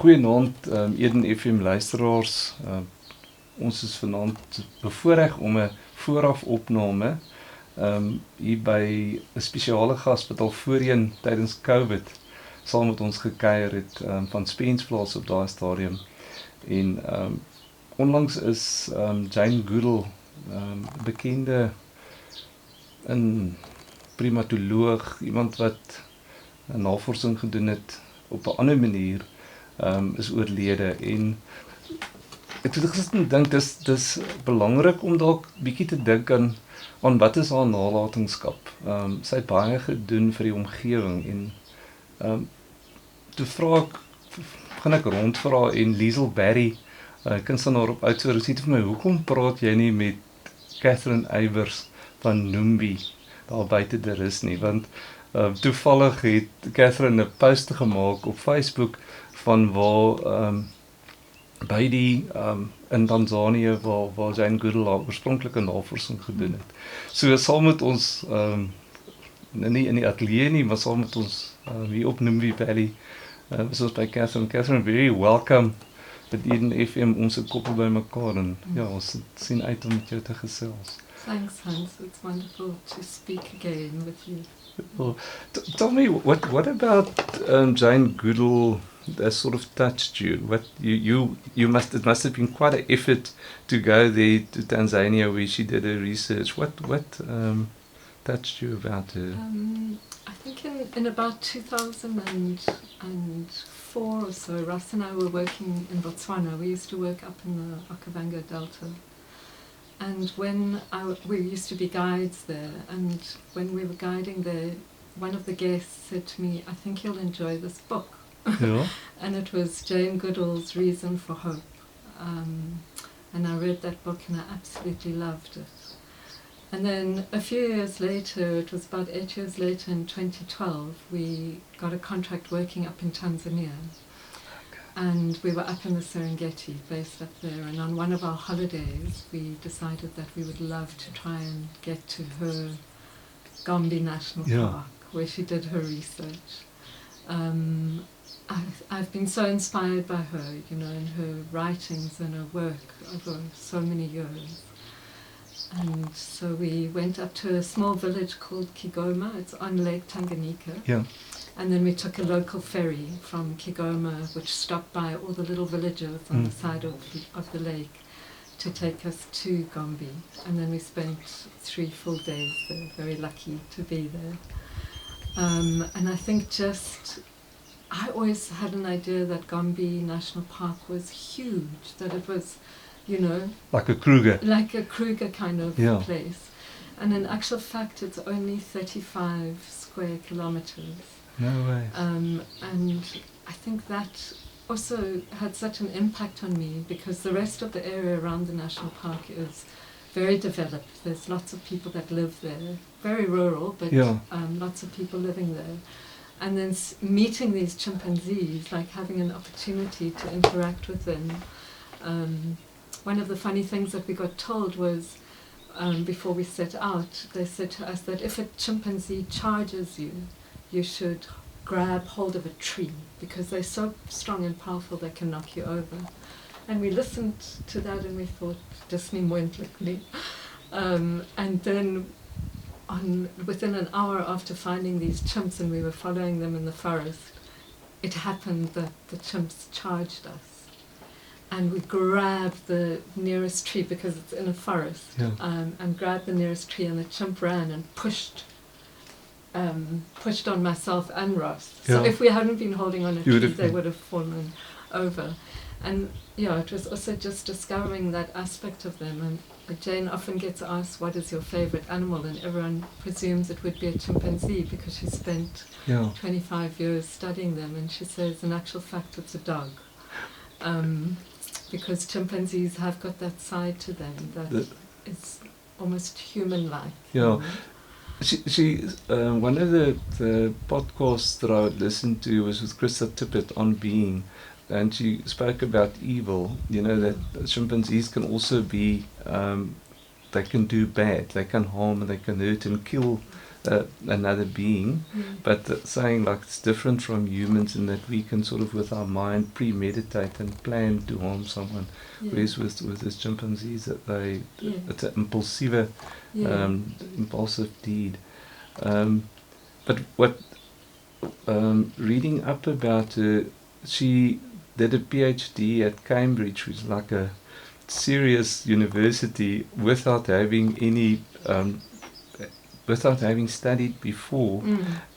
Goeienaand, 𝘮𝘩𝘬𝘬𝘦 luisteraars. Ons is vanaand bevoorreg om 'n voorafopname hier by 'n spesiale gas wat al voorheen tydens COVID saam met ons gekuier het van Spensplaas op daai stadium. En onlangs is Jane Goodall, bekende primatoloog, iemand wat navorsing gedoen het op 'n ander manier, is oorlede. En ek het gister gedink, dis belangrik om dalk bietjie te dink aan wat is haar nalatenskap. Sy het baie gedoen vir die omgewing en toe gaan ek rondvra en 𝘮𝘩𝘬𝘬𝘦, kunstenaar op Oudtshoorn, sê vir my, hoekom praat jy nie met Kathryn Eybers van Numbi daar buite der is nie, want toevallig het Kathryn 'n post gemaak op Facebook van waar by die in Tanzanië waar Jane Goodall haar oorspronklike navorsing gedoen het. So saam met ons, nie in die ateljee nie, maar saam met ons hier op Numbi Valley, was ons by Kathryn. Kathryn, very welcome by 𝘮𝑓m Ons Sit Koppe Bymekaar, en ja, ons sien uit om met jou te gesels. Thanks, Hans. It's wonderful to speak again with you. Well, tell me, what about Jane Goodall that sort of touched you? What it must have been quite an effort to go there to Tanzania where she did her research. What touched you about her? I think in about 2004 or so, Russ and I were working in Botswana. We used to work up in the 𝘥𝘪𝘧𝘬𝘦 Delta. And when we used to be guides there, and when we were guiding there, one of the guests said to me, I think you'll enjoy this book. Yeah. And it was Jane Goodall's Reason for Hope. And I read that book and I absolutely loved it. And then a few years later, it was about 8 years later, in 2012, we got a contract working up in Tanzania. And we were up in the Serengeti, based up there, and on one of our holidays we decided that we would love to try and get to her 𝘮𝘢𝘬𝘬𝘬 National Park, where she did her research. I've been so inspired by her, you know, in her writings and her work over so many years. And so we went up to a small village called 𝘮𝘩𝘬𝘬𝘬, it's on Lake Tanganyika. Yeah. And then we took a local ferry from 𝘮𝘮𝘬𝘬, which stopped by all the little villages on the side of the lake to take us to 𝘮𝘬𝘬𝘬. And then we spent 3 full days there, very lucky to be there. And I think I always had an idea that 𝘮𝘬𝘬𝘬 National Park was huge, that it was, you know, like a Kruger. Like a Kruger kind of place. And in actual fact, it's only 35 square kilometers. No way. And I think that also had such an impact on me, because the rest of the area around the national park is very developed. There's lots of people that live there, very rural, but lots of people living there. And then meeting these chimpanzees, like having an opportunity to interact with them. One of the funny things that we got told was, before we set out, they said to us that if a chimpanzee charges you, you should grab hold of a tree, because they're so strong and powerful they can knock you over. And we listened to that and we thought, dis nie moontlik nie. And then within an hour after finding these chimps, and we were following them in the forest, it happened that the chimps charged us. And we grabbed the nearest tree, because it's in a forest, and grabbed the nearest tree, and the chimp ran and pushed on myself and Ross. So if we hadn't been holding on a tree, they would have fallen over. And it was also just discovering that aspect of them. And Jane often gets asked, what is your favorite animal? And everyone presumes it would be a chimpanzee, because she spent 25 years studying them. And she says, in actual fact, it's a dog. Because chimpanzees have got that side to them that is almost human-like. Yeah. She one of the podcasts that I would listen to was with Krista Tippett on being, and she spoke about evil, you know, that chimpanzees can also be, they can do bad, they can harm and they can hurt and kill another being, but saying like it's different from humans in that we can sort of with our mind premeditate and plan to harm someone, whereas with this chimpanzees that it's an impulsive deed. But what reading up about her, she did a PhD at Cambridge, which is like a serious university, without having any without having studied before,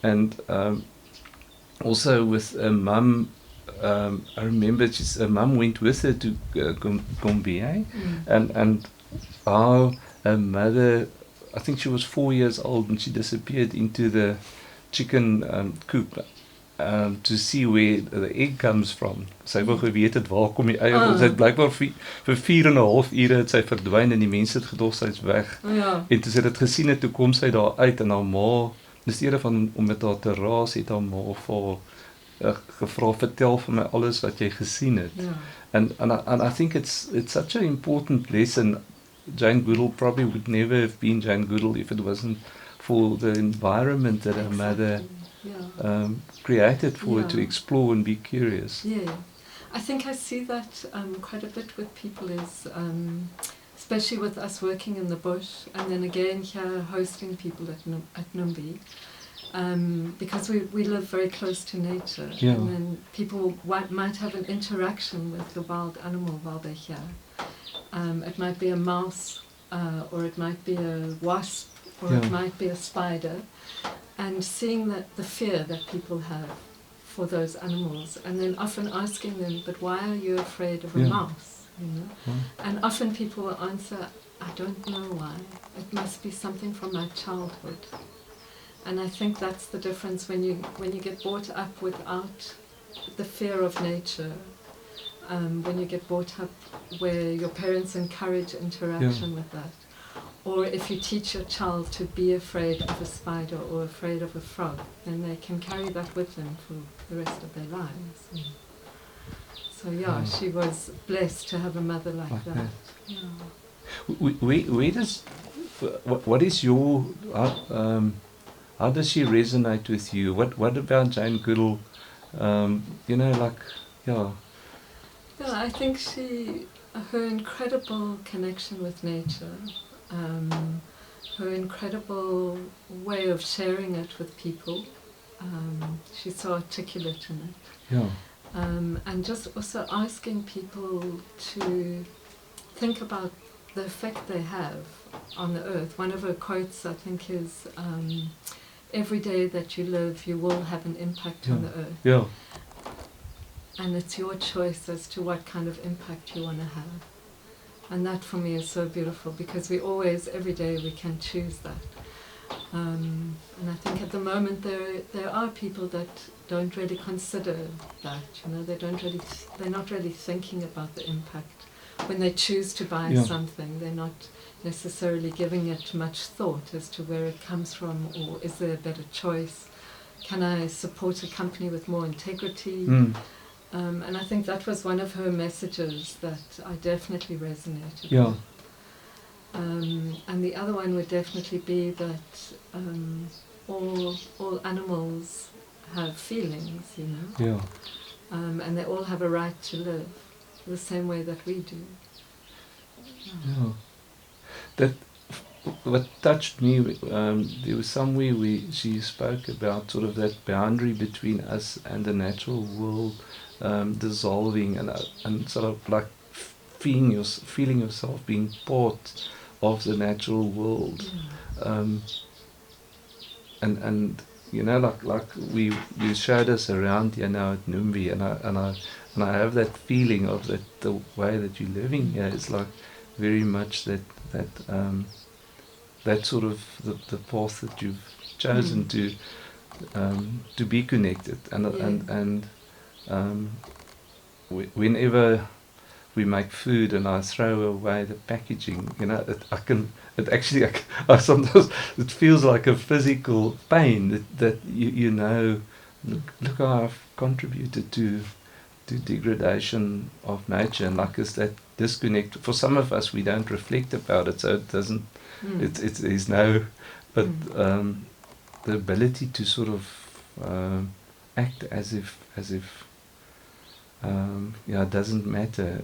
and also with a mum. I remember a mum went with her to 𝘮𝘩𝘢𝘬𝘦, and how her mother, I think she was 4 years old, and she disappeared into the chicken coop to see where the egg comes from. Sy wou geweet het waar kom die eier. Sy het blykbaar vir 4,5 ure het sy verdwyn en die mense het gedog sy's weg. En toe sy dit gesien het, toe kom sy daar uit en haar ma, in steede van om met haar te raas, het haar ma vir gevra, vertel vir my alles wat jy gesien het. And I think it's such an important lesson. Jane Goodall probably would never have been Jane Goodall if it wasn't for the environment that her mother created for her to explore and be curious. I think I see that quite a bit with people, is especially with us working in the bush, and then again here hosting people at Numbi, because we live very close to nature, and then people might have an interaction with the wild animal while they're here. It might be a mouse, or it might be a wasp, or it might be a spider, and seeing the fear that people have for those animals, and then often asking them, but why are you afraid of a mouse? You know? And often people will answer, I don't know why. It must be something from my childhood. And I think that's the difference when you get brought up without the fear of nature. When you get brought up where your parents encourage interaction with that, or if you teach your child to be afraid of a spider or afraid of a frog, then they can carry that with them for the rest of their lives. So she was blessed to have a mother like that. Where does, what is your, how does she resonate with you? What about Jane Goodall? I think her incredible connection with nature, her incredible way of sharing it with people, she's so articulate in it. And just also asking people to think about the effect they have on the earth. One of her quotes, I think, is, every day that you live, you will have an impact on the earth. And it's your choice as to what kind of impact you want to have. And that for me is so beautiful, because we always, every day, we can choose that. And I think at the moment there are people that don't really consider that, they're not really thinking about the impact. When they choose to buy something, they're not necessarily giving it much thought as to where it comes from, or is there a better choice? Can I support a company with more integrity? And I think that was one of her messages that I definitely resonated with. And the other one would definitely be that all animals have feelings, and they all have a right to live the same way that we do. That what touched me, there was somewhere where she spoke about sort of that boundary between us and the natural world dissolving, and sort of like feeling yourself being part of the natural world, and like you showed us around here now at Numbi, and I have that feeling of that the way that you're living here is like very much that sort of the path that you've chosen to be connected, and whenever we make food and I throw away the packaging, I sometimes it feels like a physical pain that look how I've contributed to degradation of nature, and like is that disconnect. For some of us, we don't reflect about it, so it doesn't. There's no, but the ability to sort of act as if it doesn't matter,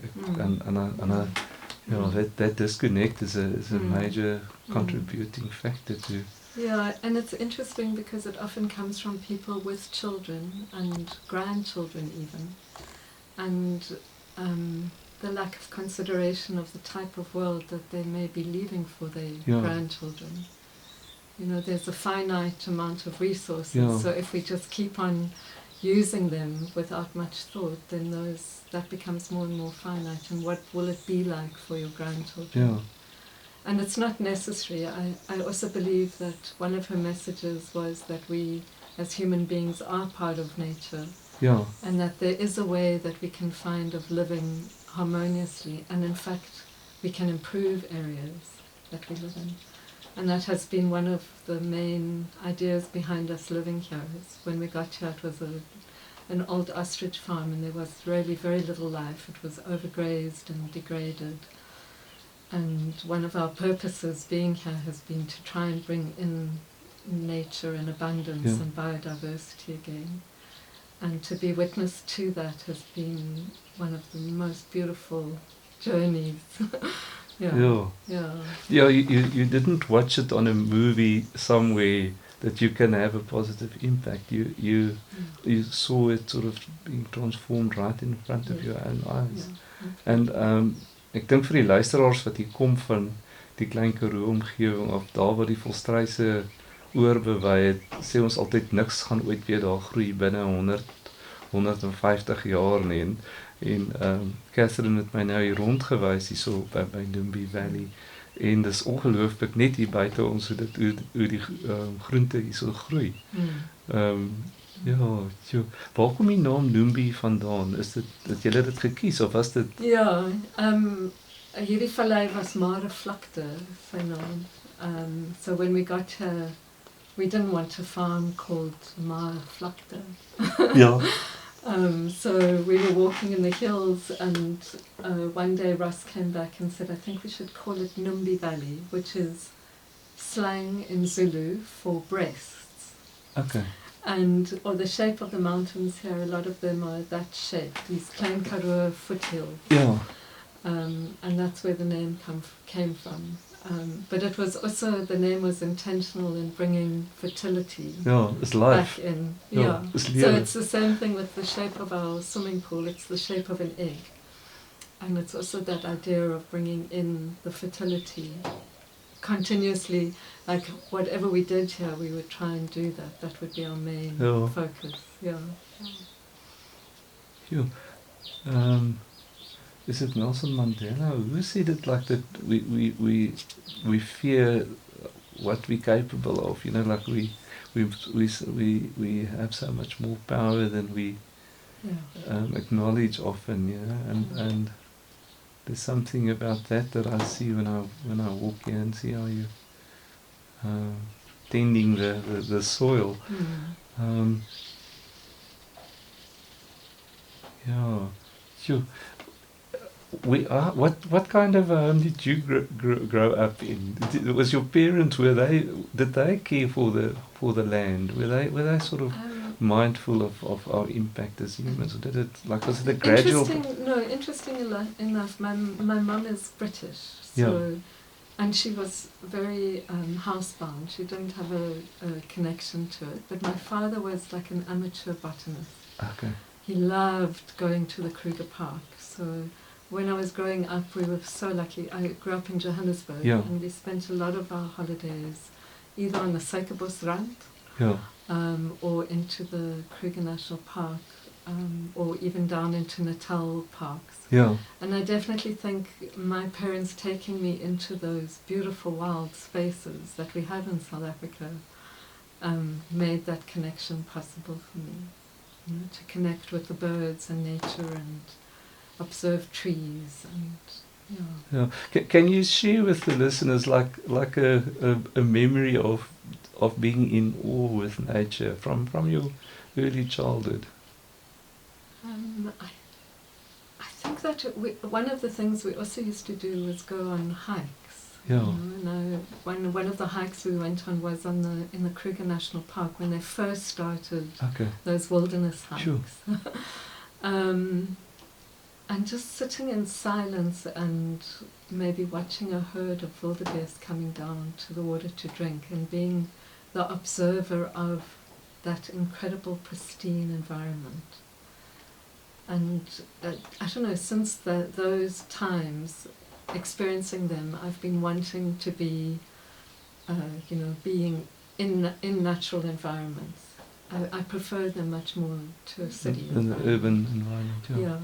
that disconnect is a major contributing factor to. Yeah, and it's interesting because it often comes from people with children and grandchildren even, and the lack of consideration of the type of world that they may be leaving for their grandchildren. You know, there's a finite amount of resources, so if we just keep on using them without much thought, then that becomes more and more finite, and what will it be like for your grandchildren? Yeah. And it's not necessary. I also believe that one of her messages was that we as human beings are part of nature, and that there is a way that we can find of living harmoniously, and in fact we can improve areas that we live in. And that has been one of the main ideas behind us living here. When we got here, it was an old ostrich farm, and there was really very little life. It was overgrazed and degraded. And one of our purposes being here has been to try and bring in nature and abundance and biodiversity again. And to be witness to that has been one of the most beautiful journeys. You didn't watch it on a movie somewhere that you can have a positive impact. You saw it sort of being transformed right in front of your own eyes. And ek dink vir die luisteraars wat hier kom van die Klein Karoo omgewing of daar waar die volstruise oorbewei het, sê ons altyd niks gaan ooit weer daar groei binne 150 jaar nie. En Kathryn het my nou hier rondgewys hierso by Numbi Valley, en dis ongelooflik net hier buite ons hoe die groente hierso groei. Waar kom die naam Numbi vandaan? Is dit dat julle dit gekies of was dit? Ja, hierdie vallei was maar 'n vlakte, sy naam. So when we got here, we didn't want a farm called Maar Vlakte. So we were walking in the hills, and one day Russ came back and said, I think we should call it Numbi Valley, which is slang in Zulu for breasts. Okay. And the shape of the mountains here, a lot of them are that shape, these Klein Karoo foothills. And that's where the name came from. But it was also, the name was intentional in bringing fertility it's life. back in. It's So it's the same thing with the shape of our swimming pool. It's the shape of an egg. And it's also that idea of bringing in the fertility continuously. Like whatever we did here, we would try and do that. That would be our main focus. Is it Nelson Mandela who said it like that? We fear what we're capable of. You know, like we have so much more power than we acknowledge often. You know, and there's something about that I see when I walk here and see how you tending the soil. What kind of home did you grow up in? Was your parents, did they care for the land? Were they sort of mindful of our impact as humans, or did it was it a gradual? Interesting enough, my mum is British, so and she was very housebound. She didn't have a connection to it. But my father was like an amateur botanist. Okay. He loved going to the Kruger Park. So when I was growing up, we were so lucky. I grew up in Johannesburg, and we spent a lot of our holidays either on the Suikerbosrand or into the Kruger National Park, or even down into Natal parks. And I definitely think my parents taking me into those beautiful wild spaces that we have in South Africa made that connection possible for me. You know, to connect with the birds and nature and observe trees and Can you share with the listeners like a memory of being in awe with nature from your early childhood? I think that one of the things we also used to do was go on hikes. Yeah. One of the hikes we went on was in the Kruger National Park when they first started those wilderness hikes. Sure. And just sitting in silence and maybe watching a herd of wildebeest coming down to the water to drink and being the observer of that incredible pristine environment. And I don't know, since those times, experiencing them, I've been wanting to be, being in natural environments. I prefer them much more to a city in the urban environment. Yeah.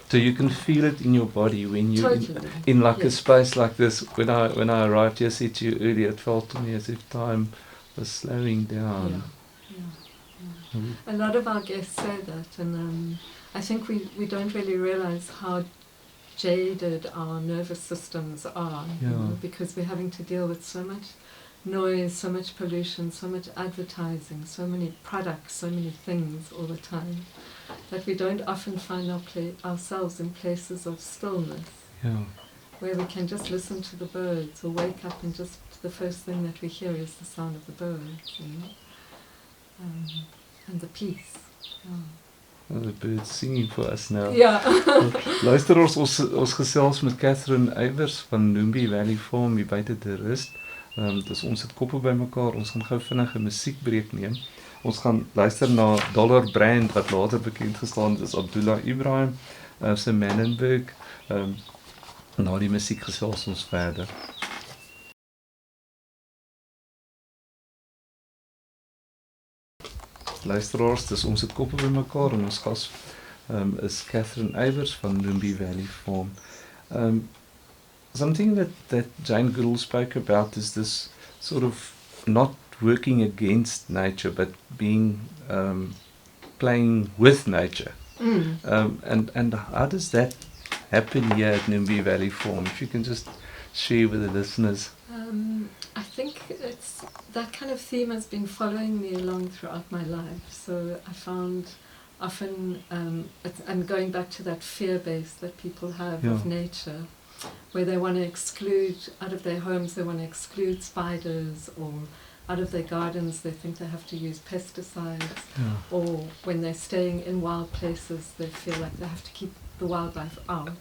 So you can feel it in your body when you Totally. in like a space like this. When I arrived here, I said to you earlier, it felt to me as if time was slowing down. Yeah. A lot of our guests say that, and I think we don't really realize how jaded our nervous systems are, because we're having to deal with so much noise, so much pollution, so much advertising, so many products, so many things all the time, that we don't often find ourselves in places of stillness, where we can just listen to the birds or wake up and just the first thing that we hear is the sound of the birds, and the peace. The birds singing for us now. Ja. Luister ons gesels met Kathryn Eybers van Numbi Valley Farm hier buite die rust. Dis Ons Sit Koppe Bymekaar. Ons gaan gou vinnig 'n musiekbreek neem. Ons gaan luister na 𝘮𝘀𝘦 wat later bekend gestaan is as 𝘸𝘢𝘬𝘦 se Manenberg. Na die musiek gesels ons verder. Luisteraars, dis Ons Sit Koppe Bymekaar en ons gas is Kathryn Eybers van Numbi Valley Farm. Something that Jane Goodall spoke about is this sort of not working against nature, but being playing with nature. And how does that happen here at Numbi Valley Farm? If you can just share with the listeners. I think that kind of theme has been following me along throughout my life. So I found often, and going back to that fear base that people have of nature, where they want to exclude, out of their homes they want to exclude spiders, or out of their gardens they think they have to use pesticides, or when they're staying in wild places they feel like they have to keep the wildlife out.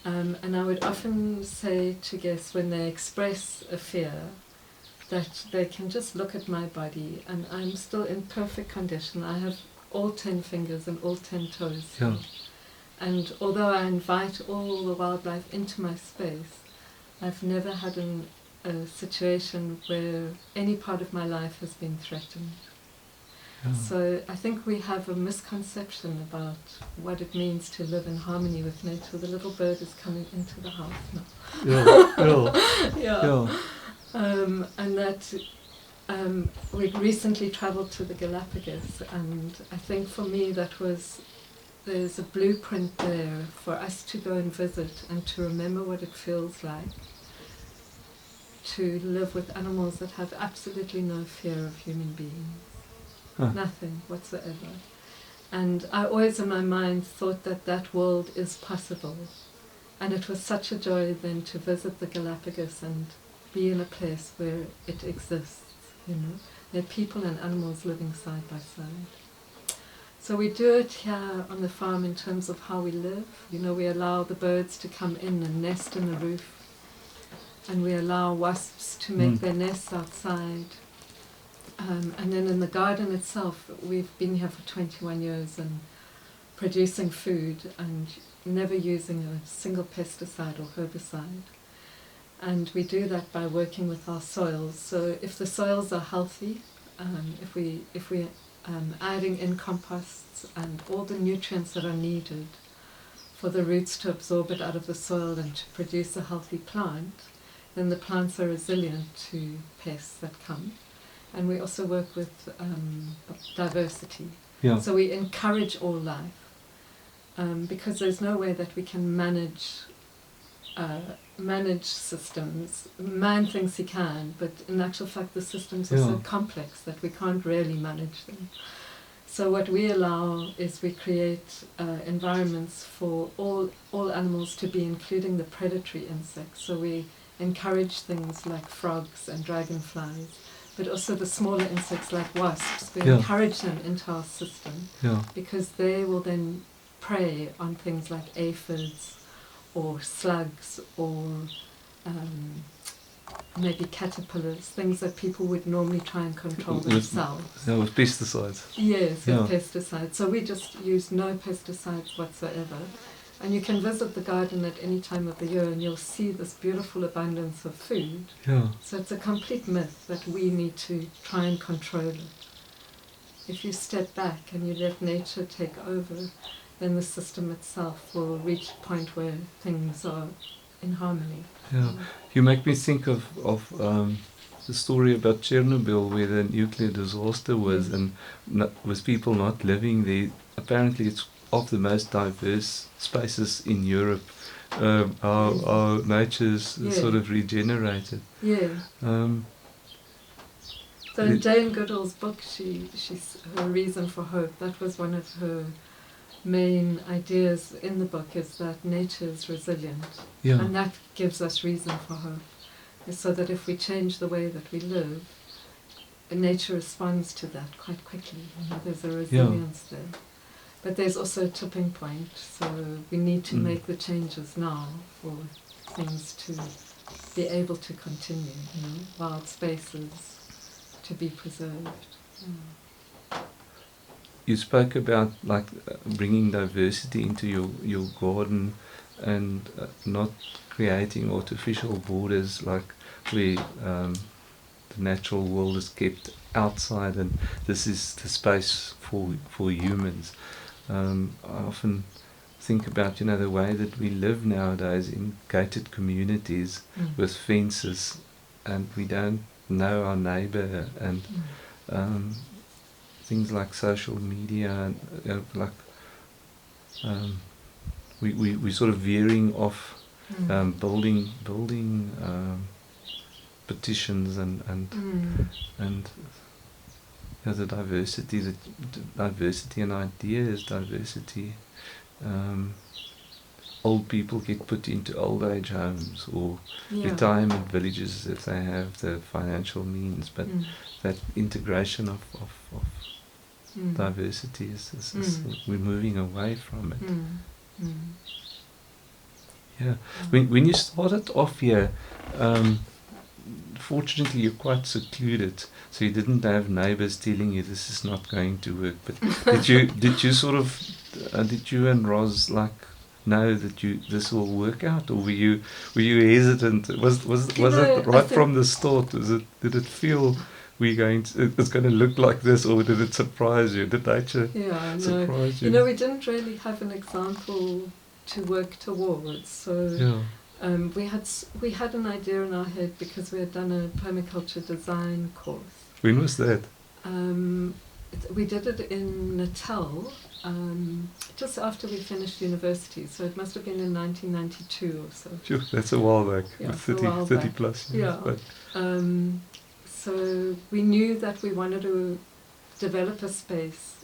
And I would often say to guests when they express a fear that they can just look at my body and I'm still in perfect condition. I have all 10 fingers and all 10 toes. And although I invite all the wildlife into my space, I've never had a situation where any part of my life has been threatened. So I think we have a misconception about what it means to live in harmony with nature. The little bird is coming into the house now. And that we recently travelled to the 𝘮𝘢𝘬𝘦, and I think for me there's a blueprint there for us to go and visit and to remember what it feels like to live with animals that have absolutely no fear of human beings. Nothing whatsoever. And I always in my mind thought that world is possible. And it was such a joy then to visit the 𝘮𝘢𝘬𝘦 and be in a place where it exists, There are people and animals living side by side. So we do it here on the farm in terms of how we live. We allow the birds to come in and nest in the roof. And we allow wasps to make their nests outside. And then in the garden itself, we've been here for 21 years and producing food and never using a single pesticide or herbicide. And we do that by working with our soils. So if the soils are healthy, if we're adding in composts and all the nutrients that are needed for the roots to absorb it out of the soil and to produce a healthy plant, then the plants are resilient to pests that come. And we also work with diversity. So we encourage all life, because there's no way that we can manage systems. Man thinks he can, but in actual fact the systems are so complex that we can't really manage them. So what we allow is we create environments for all animals to be, including the predatory insects. So we encourage things like frogs and dragonflies, but also the smaller insects like wasps. We encourage them into our system because they will then prey on things like aphids or slugs or maybe caterpillars, things that people would normally try and control themselves. With pesticides. Yes, with pesticides. So we just use no pesticides whatsoever. And you can visit the garden at any time of the year and you'll see this beautiful abundance of food. So it's a complete myth that we need to try and control it. If you step back and you let nature take over, then the system itself will reach a point where things are in harmony. You make me think of the story about Chernobyl, where the nuclear disaster was, and with people not living there. Apparently, it's of the most diverse spaces in Europe. Our nature's sort of regenerated. So in Jane Goodall's book, she's her reason for hope. That was one of her main ideas in the book, is that nature is resilient, and that gives us reason for hope. So that if we change the way that we live, nature responds to that quite quickly. There's a resilience there. But there's also a tipping point, so we need to make the changes now for things to be able to continue, wild spaces to be preserved. You spoke about bringing diversity into your garden and not creating artificial borders like where the natural world is kept outside and this is the space for humans. I often think about the way that we live nowadays in gated communities with fences, and we don't know our neighbour, and things like social media, we sort of veering off, building petitions and the diversity and ideas, diversity. Old people get put into old age homes or retirement villages if they have the financial means, but that integration of diversity is we're moving away from it. When you started off here, fortunately you're quite secluded, so you didn't have neighbours telling you this is not going to work. But did you sort of did you and Roz know that this will work out, or were you hesitant? Was it right from the start? Did it feel it's going to look like this, or did it surprise you? Did nature surprise you? We didn't really have an example to work towards. So we had an idea in our head because we had done a permaculture design course. When was that? We did it in Natal just after we finished university, so it must have been in 1992 or so. Sure, that's a while back, 30 plus years back. So we knew that we wanted to develop a space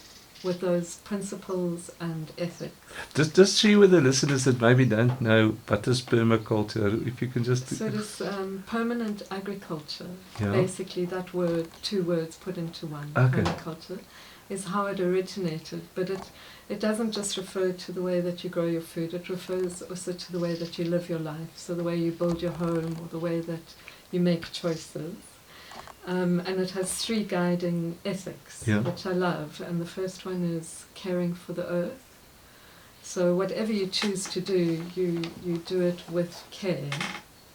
with those principles and ethics. Just share with the listeners that maybe don't know what is permaculture, if you can just... So it is permanent agriculture. Basically that word, two words put into one, permaculture, is how it originated. But it doesn't just refer to the way that you grow your food, it refers also to the way that you live your life, so the way you build your home or the way that you make choices. And it has three guiding ethics, which I love. And the first one is caring for the earth. So whatever you choose to do, you do it with care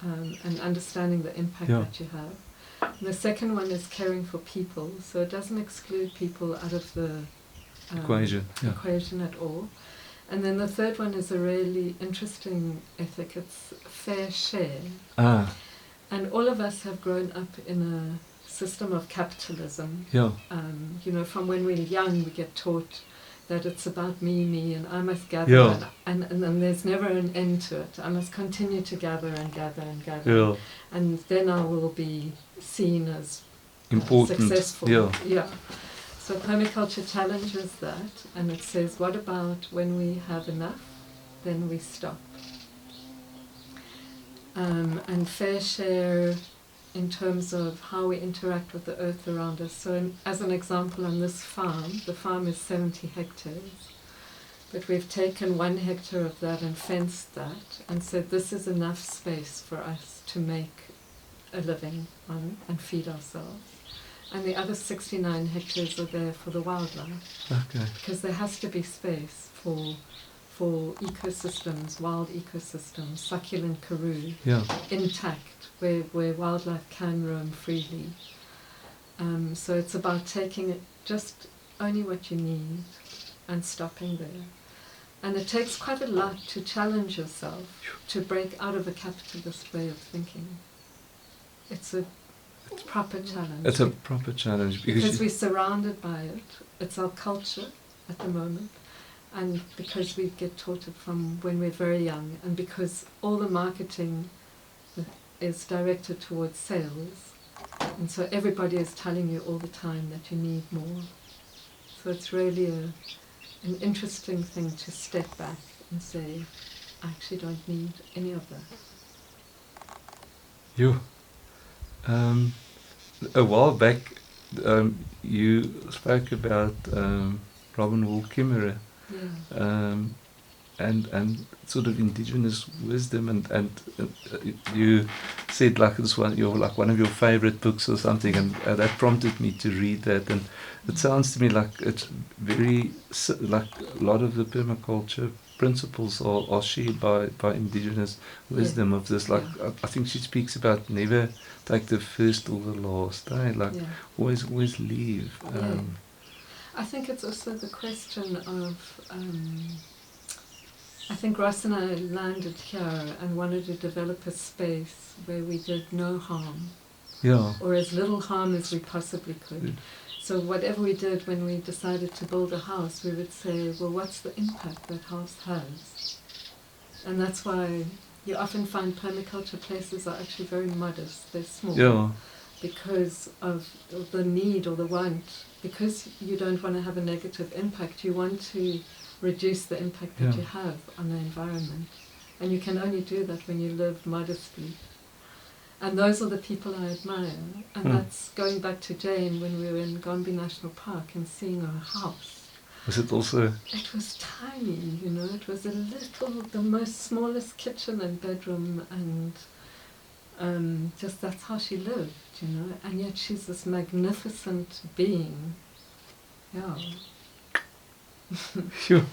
and understanding the impact that you have. And the second one is caring for people. So it doesn't exclude people out of the equation at all. And then the third one is a really interesting ethic. It's fair share. And all of us have grown up in a system of capitalism. From when we're young we get taught that it's about me and I must gather and there's never an end to it. I must continue to gather and gather and gather, and then I will be seen as important, successful. So permaculture challenges that, and it says, what about when we have enough, then we stop? And fair share in terms of how we interact with the earth around us. So as an example, on this farm, the farm is 70 hectares, but we've taken 1 hectare of that and fenced that and said this is enough space for us to make a living on and feed ourselves. And the other 69 hectares are there for the wildlife. Okay. Because there has to be space for ecosystems, wild ecosystems, succulent Karoo, intact, where wildlife can roam freely. So it's about taking it just only what you need and stopping there. And it takes quite a lot to challenge yourself, to break out of a capitalist way of thinking. It's a proper challenge. It's a proper challenge. Because we're surrounded by it. It's our culture at the moment. And because we get taught it from when we're very young, and because all the marketing is directed towards sales, and so everybody is telling you all the time that you need more. So it's really an interesting thing to step back and say, I actually don't need any of that. You. A while back, you spoke about 𝘮𝘢𝘬𝘦. Yeah. And sort of indigenous wisdom, and you said like this one, one of your favorite books or something, and that prompted me to read that. And it sounds to me like it's very like a lot of the permaculture principles are shared by indigenous wisdom of this. Like I think she speaks about never take the first or the last, like always leave. I think it's also the question of, I think Ross and I landed here and wanted to develop a space where we did no harm, or as little harm as we possibly could. So whatever we did when we decided to build a house, we would say, well, what's the impact that house has? And that's why you often find permaculture places are actually very modest, they're small, because of the need or the want. Because you don't want to have a negative impact, you want to reduce the impact that you have on the environment. And you can only do that when you live modestly. And those are the people I admire. And that's going back to Jane when we were in 𝘮𝘢𝘬𝘦 National Park and seeing her house. Was it also? It was tiny, you know, it was the most smallest kitchen and bedroom, and just that's how she lived, you know, and yet she's this magnificent being. Yeah. Sure.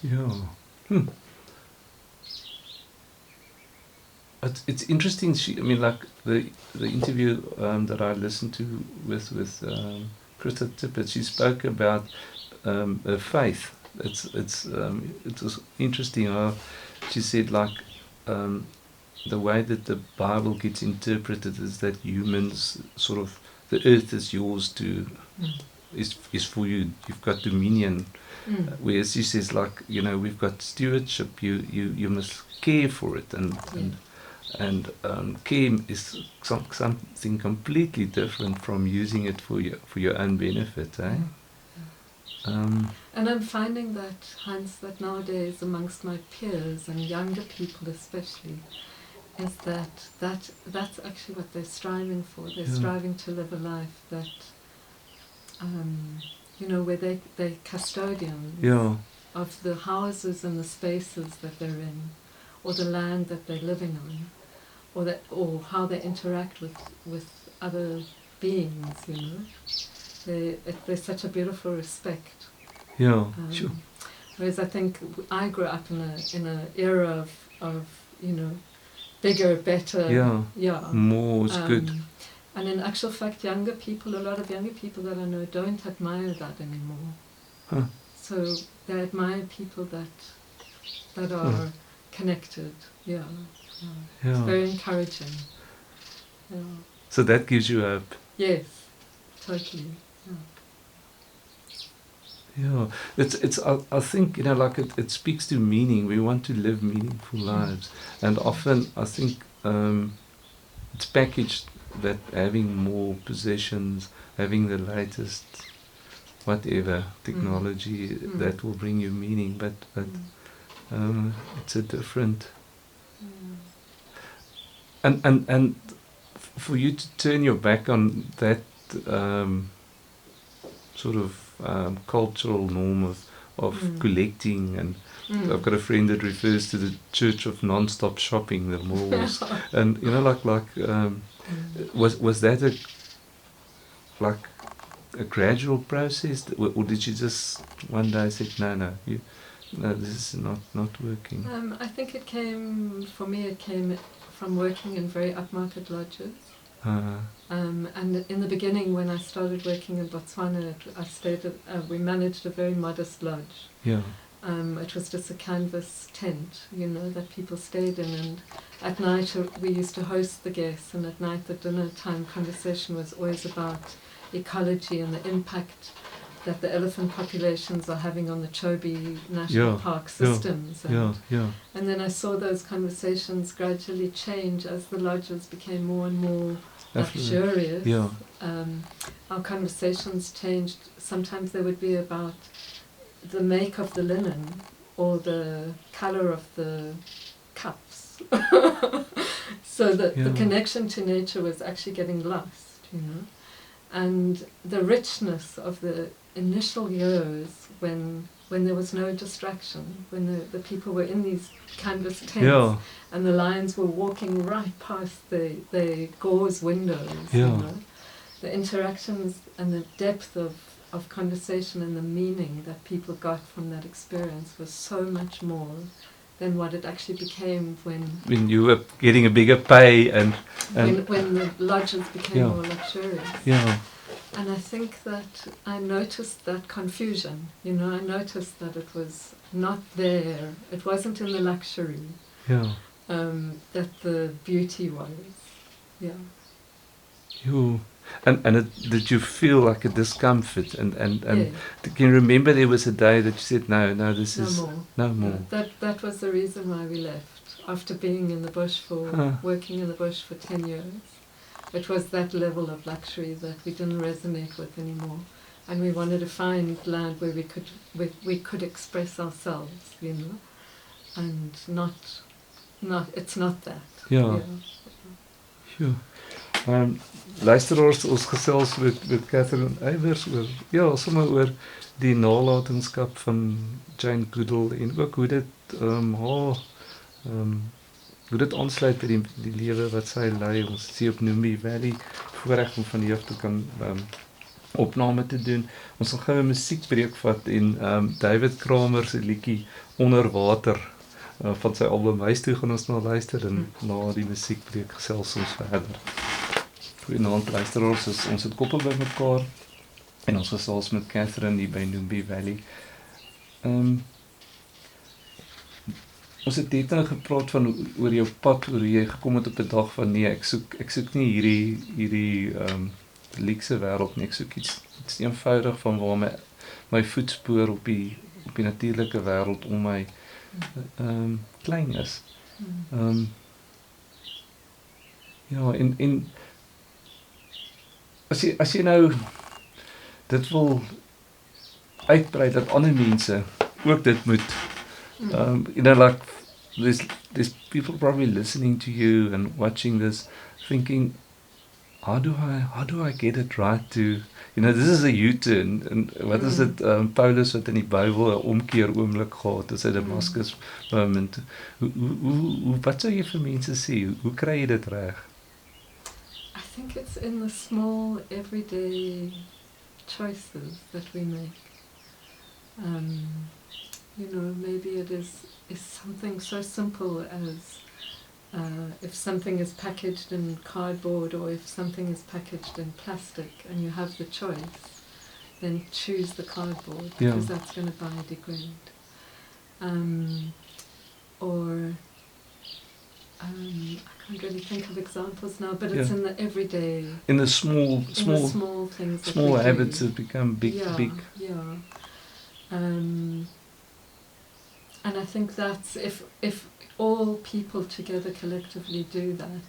Yeah. It's interesting. I mean, like the interview that I listened to with Krista Tippett, she spoke about her faith. It was interesting how she said, like, the way that the Bible gets interpreted is that humans sort of, the earth is yours to, is for you. You've got dominion. Whereas she says, like, you know, we've got stewardship. You must care for it, and care is something completely different from using it for your own benefit, eh? And I'm finding that, Hans, that nowadays amongst my peers and younger people especially, is that's actually what they're striving for. They're striving to live a life that, you know, where they're custodians of the houses and the spaces that they're in, or the land that they're living on, or how they interact with other beings, you know. There's such a beautiful respect. Sure. Whereas I think I grew up in an era of you know, bigger, better, more is good. And in actual fact, a lot of younger people that I know don't admire that anymore. So they admire people that are connected. It's very encouraging. So that gives you hope. Yes, totally. It's I think, you know, like it speaks to meaning. We want to live meaningful lives, and often I think it's packaged that having more possessions, having the latest whatever technology that will bring you meaning, but it's a different and for you to turn your back on that sort of cultural norm of collecting, and I've got a friend that refers to the church of non-stop shopping, the malls, and you know, was that a gradual process, or did you just one day say no, this is not working? I think it came from working in very upmarket lodges. And in the beginning, when I started working in Botswana, we managed a very modest lodge. Yeah. It was just a canvas tent, you know, that people stayed in, and at night we used to host the guests, and at night the dinner time conversation was always about ecology and the impact that the elephant populations are having on the 𝘮𝘩𝘢𝘬𝘦 National Park systems. And then I saw those conversations gradually change as the lodges became more and more luxurious. Our conversations changed. Sometimes they would be about the make of the linen or the colour of the cups. So that the connection to nature was actually getting lost, you know. And the richness of the initial years when there was no distraction, when the people were in these canvas tents and the lions were walking right past the gauze windows, you know. The interactions and the depth of conversation and the meaning that people got from that experience was so much more than what it actually became when you were getting a bigger pay and when the lodges became more luxurious. And I think that I noticed that confusion, you know. I noticed that it was not there, it wasn't in the luxury that the beauty was. Did you feel like a discomfort? And can you remember there was a day that you said, no, this is no more? That was the reason why we left, after being in the bush working in the bush for 10 years. It was that level of luxury that we didn't resonate with anymore, and we wanted to find land where we could express ourselves, you know, and it's not that. Luisteraars, ons gesels met Kathryn Eybers oor die nalatenskap van Jane Goodall, en ook hoe dit aansluit by die lewe wat sy lei. Ons is hier op Numbi Valley, voorreg om van hier af te kan opname te doen. Ons gaan gou 'n musiekbreek vat en David Kramer se liedjie Onder Water van sy album Huis Toe gaan ons nou luister, en na die musiekbreek gesels ons verder. Goeienaand luisteraars, ons sit koppe bymekaar en ons gesels met Kathryn hier by Numbi Valley. Ons het net nou gepraat van oor jou pad, oor jy gekom het op 'n dag van nee, ek soek nie hierdie luukse wêreld nie, ek soek iets eenvoudig van waar my voetspoor op die natuurlike wêreld om my klein is. En as jy nou dit wil uitbrei dat ander mense ook dit moet, like there's people probably listening to you and watching this thinking, how do I get it right to, you know, this is a U-turn, and wat is dit, Paulus wat in die Bybel 'n omkeer oomblik gehad het, sy Damascus moment. Wat sou jy vir mense sê, hoe kry jy dit reg? I think it's in the small everyday choices that we make. You know, maybe it is something so simple as if something is packaged in cardboard, or if something is packaged in plastic and you have the choice, then choose the cardboard, because that's going to biodegrade. I can't really think of examples now, but it's in the everyday, in the small things, small habits that become big. And I think that's if all people together collectively do that,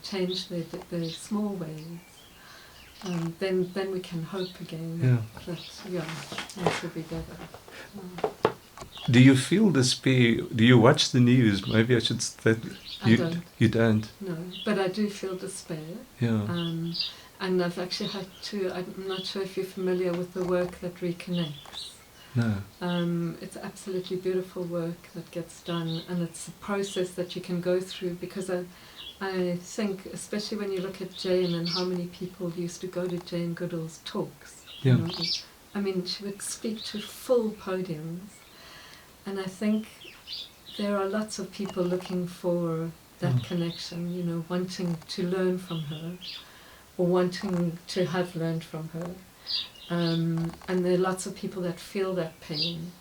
change their small ways, then we can hope again that things will be better. Do you feel despair? Do you watch the news? Maybe I should say I don't. You don't? No, but I do feel despair. Yeah. And I've actually had to, I'm not sure if you're familiar with the work that reconnects. No. It's absolutely beautiful work that gets done, and it's a process that you can go through, because I think, especially when you look at Jane and how many people used to go to Jane Goodall's talks. Yeah. You know, I mean, she would speak to full podiums, and I think there are lots of people looking for that connection, you know, wanting to learn from her, or wanting to have learned from her. And there are lots of people that feel that pain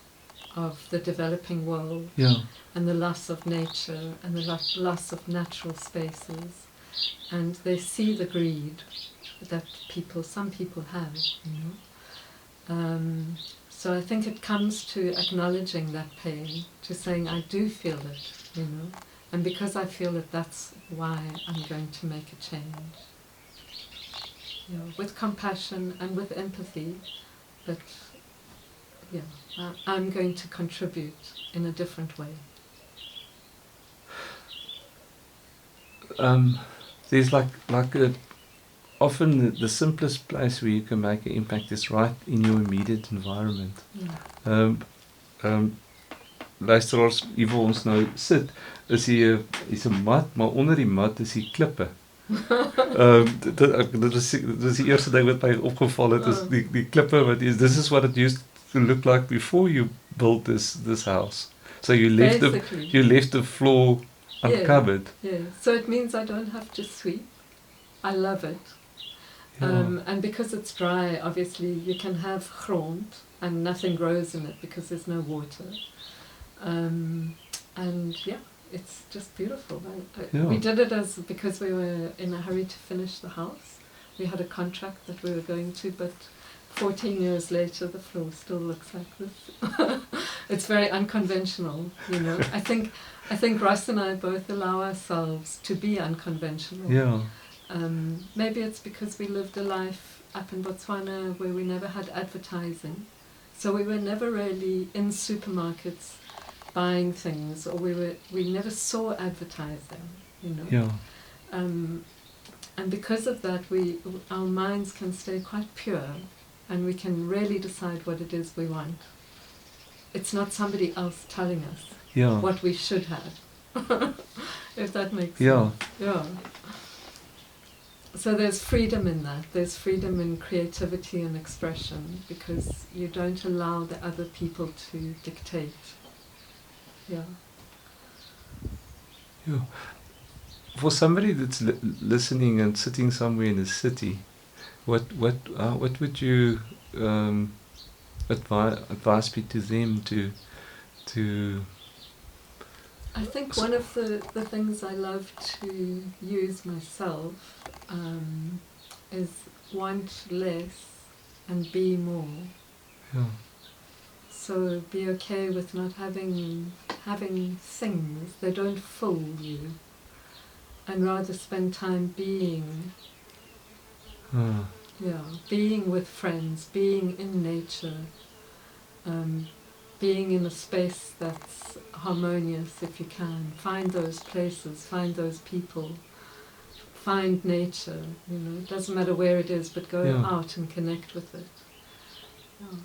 of the developing world, and the loss of nature, and the loss of natural spaces, and they see the greed that some people have, you know. So I think it comes to acknowledging that pain, to saying I do feel it, you know, and because I feel it, that's why I'm going to make a change. You know, with compassion and with empathy, but I'm going to contribute in a different way. There's often the simplest place where you can make an impact is right in your immediate environment. Luisteraars, hier waar ons nou sit, is hier 'n mat, maar onder die mat is hier klippe. Dit is die eerste ding wat my opgeval het, is die klippe wat is. This is what it used to look like before you built this house. So you left the floor uncovered. Yeah. So it means I don't have to sweep. I love it. And because it's dry, obviously you can have grond and nothing grows in it because there's no water. And it's just beautiful. We did it because we were in a hurry to finish the house. We had a contract that we were going to, but 14 years later the floor still looks like this. It's very unconventional, you know. I think Russ and I both allow ourselves to be unconventional. Yeah. Maybe it's because we lived a life up in Botswana where we never had advertising. So we were never really in supermarkets buying things, or we never saw advertising, you know. Yeah. And because of that, our minds can stay quite pure, and we can really decide what it is we want. It's not somebody else telling us what we should have, if that makes sense. Yeah. So there's freedom in that. There's freedom in creativity and expression, because you don't allow the other people to dictate. Yeah. For somebody that's listening and sitting somewhere in a city, what would you advise be to them to? I think one of the things I love to use myself is want less and be more. Yeah. So be okay with not having things. They don't fool you. And rather spend time being. Being with friends, being in nature, being in a space that's harmonious if you can. Find those places, find those people, find nature, you know. It doesn't matter where it is, but go out and connect with it. Yeah.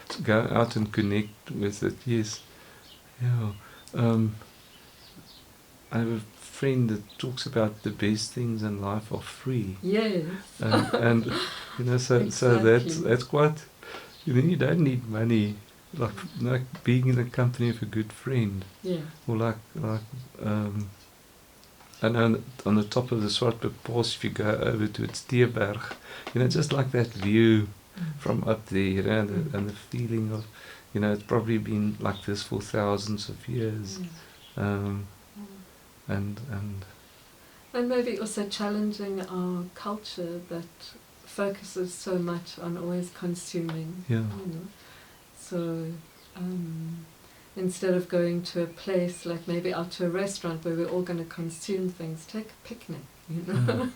To go out and connect with it, yes. Yeah. I have a friend that talks about the best things in life are free. Yes. And you know, so that's quite, you know, you don't need money, like being in the company of a good friend. Yeah. Or and on the top of the Swartbepass, if you go over to 𝘮𝘢𝘬𝘦, you know, just like that view from up there, you know, and the feeling of, you know, it's probably been like this for thousands of years. And maybe also challenging our culture that focuses so much on always consuming. Yeah. You know? So instead of going to a place like maybe out to a restaurant where we're all going to consume things, take a picnic, you know,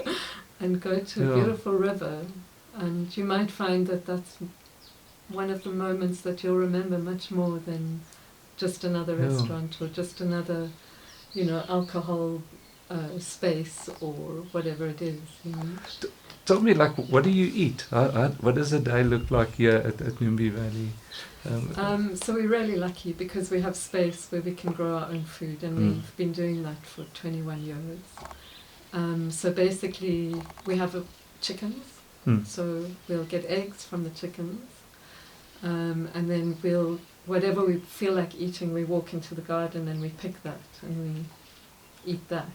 and go to a beautiful river, and you might find that that's one of the moments that you'll remember much more than just another restaurant or just another, you know, alcohol space or whatever it is, you know. Tell me, like, what do you eat? What does a day look like here at Numbi Valley? So we're really lucky because we have space where we can grow our own food, and we've been doing that for 21 years. So basically we have chickens, so we'll get eggs from the chickens, and then whatever we feel like eating, we walk into the garden and we pick that and we eat that.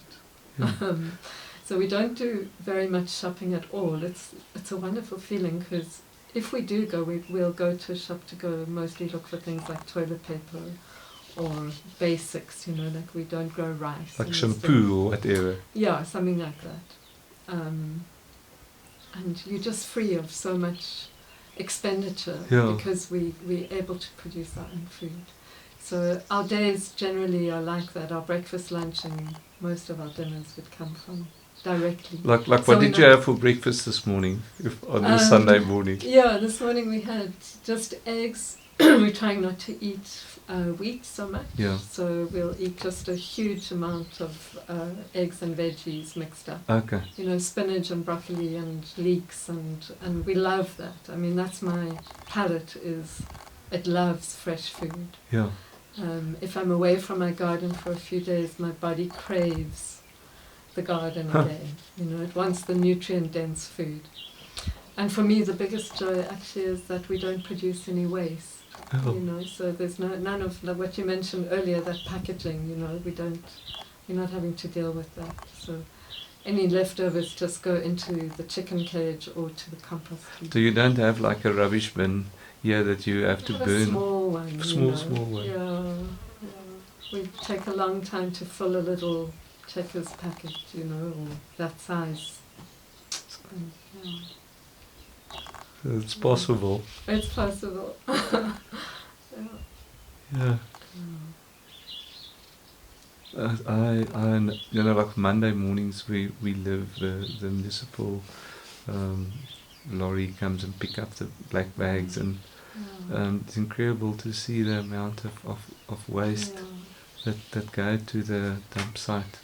So we don't do very much shopping at all. It's a wonderful feeling, because if we do go, we'll go to a shop to go mostly look for things like toilet paper or basics, you know, like we don't grow rice. Like shampoo or whatever. Yeah, something like that. And you're just free of so much expenditure because we're able to produce our own food. So our days generally are like that. Our breakfast, lunch and most of our dinners would come from directly. Like so what did you have for breakfast this morning, on this Sunday morning? Yeah, this morning we had just eggs. We're trying not to eat wheat so much. Yeah. So we'll eat just a huge amount of eggs and veggies mixed up. Okay. You know, spinach and broccoli and leeks, and we love that. I mean, that's my palate, it loves fresh food. Yeah. If I'm away from my garden for a few days, my body craves the garden again. You know, it wants the nutrient-dense food. And for me, the biggest joy actually is that we don't produce any waste. You know, so there's none of what you mentioned earlier, that packaging. You know, we're not having to deal with that. So any leftovers just go into the chicken cage or to the compost heap. So you don't have like a rubbish bin here that you have to burn? A small one. Small one. Yeah. We take a long time to fill a little Checkers package, you know, or that size. It's possible. It's possible. Yeah. You know, like Monday mornings we leave the municipal lorry comes and pick up the black bags, and it's incredible to see the amount of waste that go to the dump site.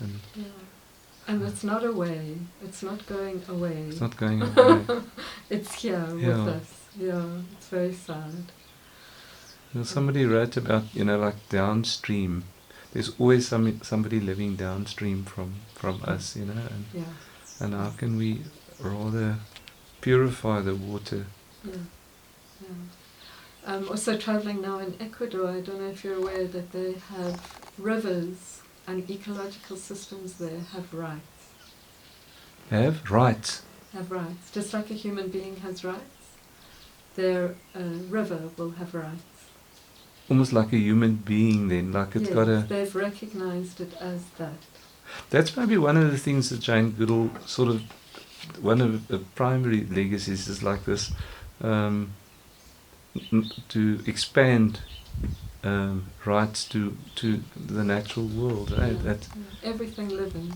And it's not away. It's not going away. It's not going away. It's here with us. Yeah, it's very sad. Well, somebody wrote about, you know, like downstream. There's always somebody living downstream from us, you know, and how can we rather purify the water? Also traveling now in Ecuador, I don't know if you're aware that they have rivers and ecological systems there have rights. Have rights? Have rights. Just like a human being has rights, their river will have rights. Almost like a human being then, like it's got a... they've recognized it as that. That's maybe one of the things that Jane Goodall sort of, one of the primary legacies is like this, to expand rights to the natural world. Right? Everything living.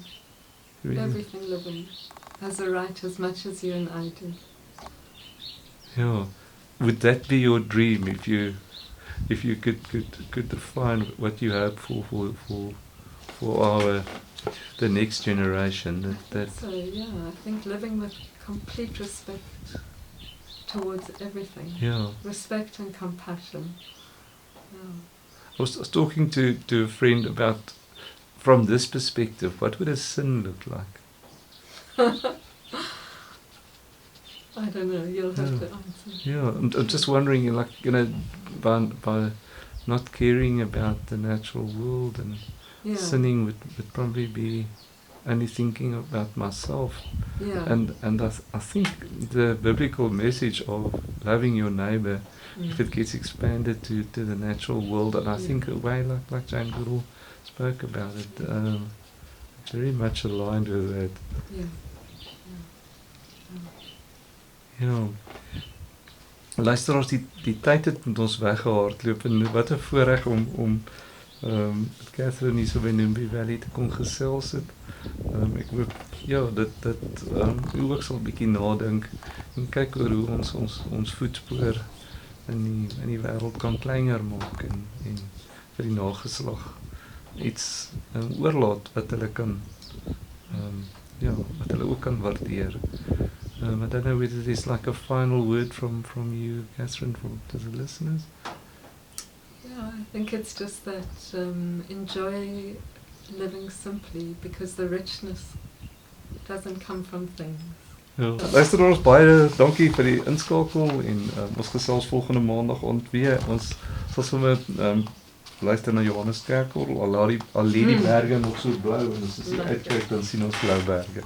Everything living has a right as much as you and I do. Yeah. Would that be your dream if you could define what you hope for the next generation? So I think living with complete respect towards everything. Yeah. Respect and compassion. Yeah. I was talking to a friend about, from this perspective, what would a sin look like? I don't know, you'll have to answer. Yeah, I'm just wondering, like, you know, by not caring about the natural world and sinning would probably be only thinking about myself. Yeah. And I think the biblical message of loving your neighbour, if it gets expanded to the natural world, and I think a way like Jane Goodall spoke about it, very much aligned with that. Yeah. Yeah. luisteraars, die tyd het met ons weggehardloop en wat 'n voorreg om met Kathryn hier so by Numbi Valley te kon gesels het. Ek hoop dat u ook sal 'n bietjie nadink en kyk oor hoe ons voetspoor in die wêreld kan kleiner maak en vir die nageslag iets oorlaat wat hulle kan wat hulle ook kan waardeer. I don't know whether there's like a final word from you, Kathryn, to the listeners. Yeah, I think it's just that enjoy living simply because the richness doesn't come from things. Ja. Luisteraars, baie dankie vir die inskakel en ons gesels volgende maandag aand weer. Ons sal sommer luister na Johannes Kerkor, al lê die berge nog so blou en as jy uitkyk dan sien ons blou berge.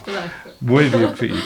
Mooi week vir u.